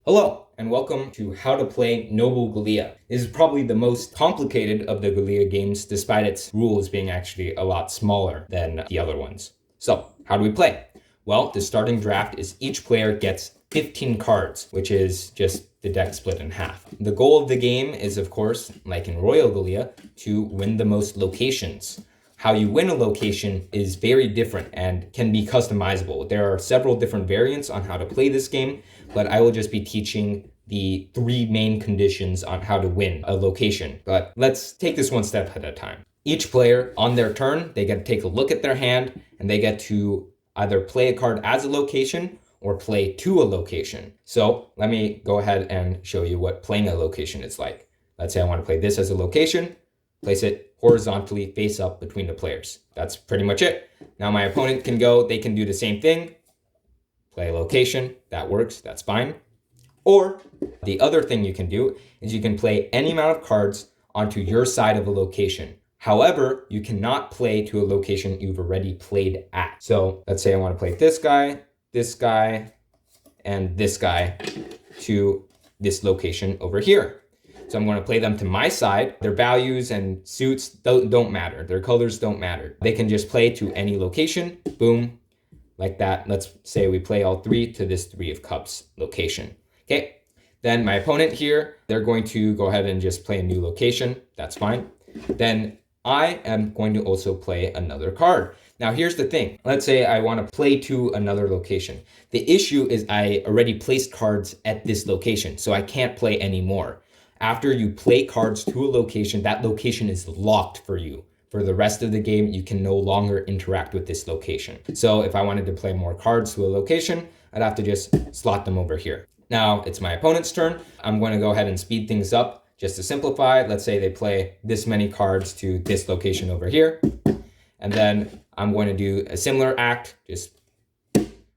Hello, and welcome to How to Play Noble Galea. This is probably the most complicated of the Galea games, despite its rules being actually a lot smaller than the other ones. So, how do we play? Well, the starting draft is each player gets 15 cards, which is just the deck split in half. The goal of the game is, of course, like in Royal Galea, to win the most locations. How you win a location is very different and can be customizable. There are several different variants on how to play this game, but I will just be teaching the three main conditions on how to win a location. But let's take this one step at a time. Each player, on their turn, they get to take a look at their hand and they get to either play a card as a location or play to a location. So let me go ahead and show you what playing a location is like. Let's say I want to play this as a location, place it horizontally face up between the players. That's pretty much it. Now my opponent can go, they can do the same thing, play a location, that works, that's fine. Or the other thing you can do is you can play any amount of cards onto your side of a location. However, you cannot play to a location you've already played at. So let's say I want to play this guy, and this guy to this location over here. So I'm going to play them to my side. Their values and suits don't matter. Their colors don't matter. They can just play to any location. Boom. Like that. Let's say we play all three to this 3 of cups location. Okay. Then my opponent here, they're going to go ahead and just play a new location. That's fine. Then I am going to also play another card. Now here's the thing. Let's say I want to play to another location. The issue is I already placed cards at this location, so I can't play anymore. After you play cards to a location, that location is locked for you. For the rest of the game, you can no longer interact with this location. So if I wanted to play more cards to a location, I'd have to just slot them over here. Now it's my opponent's turn. I'm going to go ahead and speed things up just to simplify. Let's say they play this many cards to this location over here. And then I'm going to do a similar act, just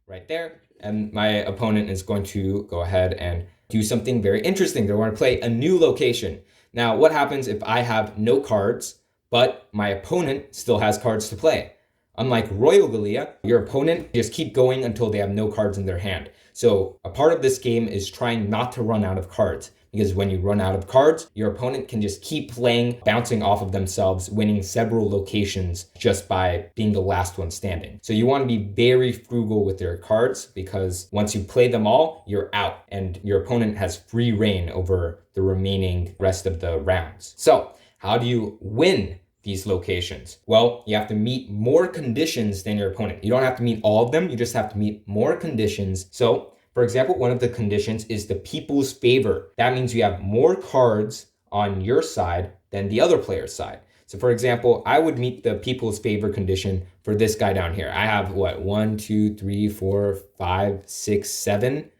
right there. And my opponent is going to go ahead and do something very interesting. They're going to play a new location. Now, what happens if I have no cards, but my opponent still has cards to play? Unlike Royal Galea, your opponent just keep going until they have no cards in their hand. So a part of this game is trying not to run out of cards, because when you run out of cards, your opponent can just keep playing, bouncing off of themselves, winning several locations just by being the last one standing. So you want to be very frugal with your cards, because once you play them all, you're out and your opponent has free reign over the remaining rest of the rounds. So how do you win these locations? Well, you have to meet more conditions than your opponent. You don't have to meet all of them, you just have to meet more conditions. So for example, one of the conditions is the people's favor. That means you have more cards on your side than the other player's side. So for example, I would meet the people's favor condition for this guy down here. I have what, 1, 2, 3, 4, 5, 6, 7,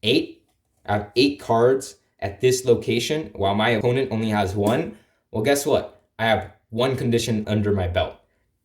8. I have 8 cards at this location while my opponent only has 1. Well, guess what? I have 1 condition under my belt.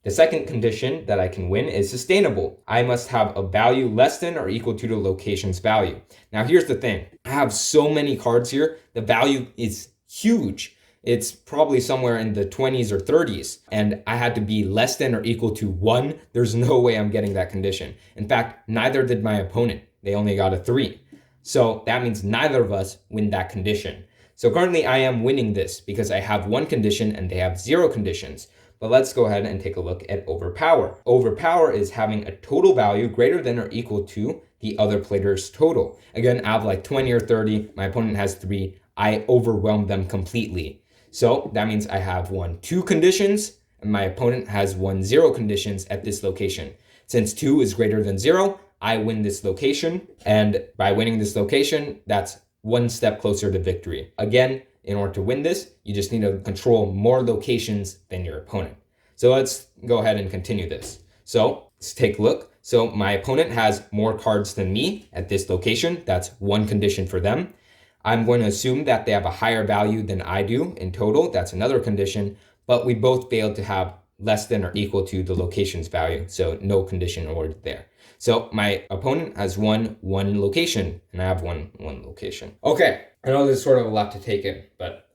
The second condition that I can win is sustainable. I must have a value less than or equal to the location's value. Now here's the thing. I have so many cards here. The value is huge. It's probably somewhere in the 20s or 30s. And I had to be less than or equal to 1. There's no way I'm getting that condition. In fact, neither did my opponent. They only got a 3. So that means neither of us win that condition. So currently I am winning this because I have 1 condition and they have 0 conditions. But let's go ahead and take a look at overpower. Overpower is having a total value greater than or equal to the other player's total. Again, I have like 20 or 30. My opponent has 3. I overwhelm them completely. So that means I have 1, 2 conditions, and my opponent has 1, 0 conditions at this location. Since 2 is greater than 0, I win this location. And by winning this location, that's 1 step closer to victory. Again, in order to win this, you just need to control more locations than your opponent. So let's go ahead and continue this. So let's take a look. So my opponent has more cards than me at this location. That's 1 condition for them. I'm going to assume that they have a higher value than I do in total. That's another condition. But we both failed to have less than or equal to the location's value. So no condition awarded there. So my opponent has one location, and I have one location. Okay, I know there's sort of a lot to take in, but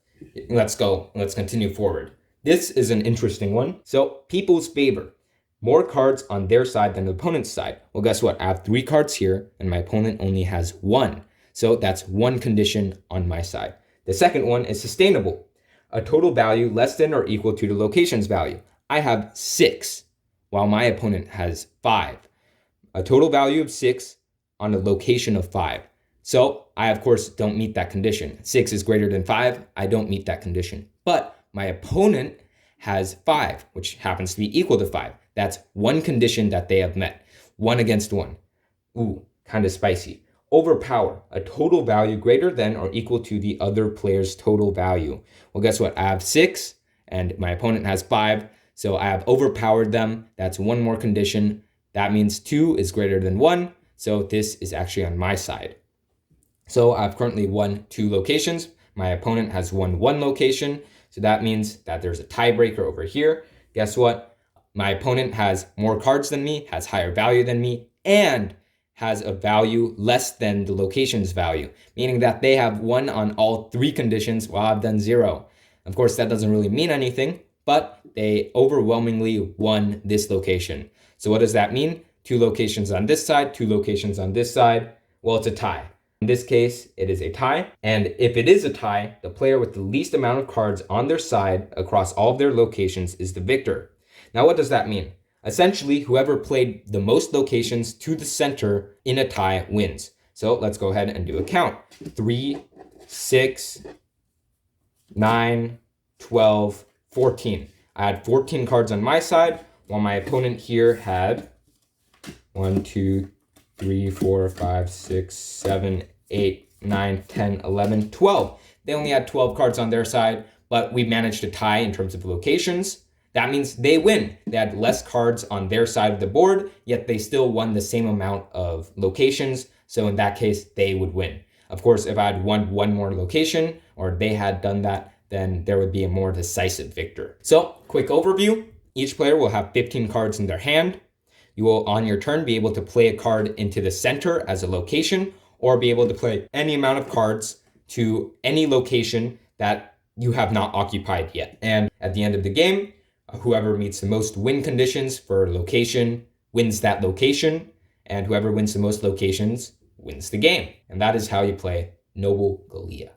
let's go. Let's continue forward. This is an interesting one. So people's favor. More cards on their side than the opponent's side. Well, guess what? I have 3 cards here, and my opponent only has 1. So that's one condition on my side. The second one is sustainable. A total value less than or equal to the location's value. I have 6, while my opponent has 5. A total value of 6 on a location of 5. So I, of course, don't meet that condition. 6 is greater than 5. I don't meet that condition. But my opponent has 5, which happens to be equal to 5. That's one condition that they have met. 1 against 1. Ooh, kind of spicy. Overpower, a total value greater than or equal to the other player's total value. Well, guess what? I have 6 and my opponent has 5. So I have overpowered them. That's one more condition. That means 2 is greater than 1. So this is actually on my side. So I've currently won 2 locations. My opponent has won 1 location. So that means that there's a tiebreaker over here. Guess what? My opponent has more cards than me, has higher value than me, and has a value less than the location's value, meaning that they have won on all 3 conditions while I've done 0. Of course, that doesn't really mean anything, but they overwhelmingly won this location. So what does that mean? 2 locations on this side, 2 locations on this side. Well, it's a tie. In this case, it is a tie. And if it is a tie, the player with the least amount of cards on their side across all of their locations is the victor. Now, what does that mean? Essentially, whoever played the most locations to the center in a tie wins. So let's go ahead and do a count. 3, 6, 9, 12, 14. I had 14 cards on my side, while my opponent here had 1, 2, 3, 4, 5, 6, 7, 8, 9, 10, 11, 12. They only had 12 cards on their side, but we managed to tie in terms of locations. That means they win. They had less cards on their side of the board, yet they still won the same amount of locations. So in that case, they would win. Of course, if I had won 1 more location, or they had done that, then there would be a more decisive victor. So, quick overview. Each player will have 15 cards in their hand. You will, on your turn, be able to play a card into the center as a location, or be able to play any amount of cards to any location that you have not occupied yet. And at the end of the game, whoever meets the most win conditions for location wins that location, and whoever wins the most locations wins the game. And that is how you play Noble Galea.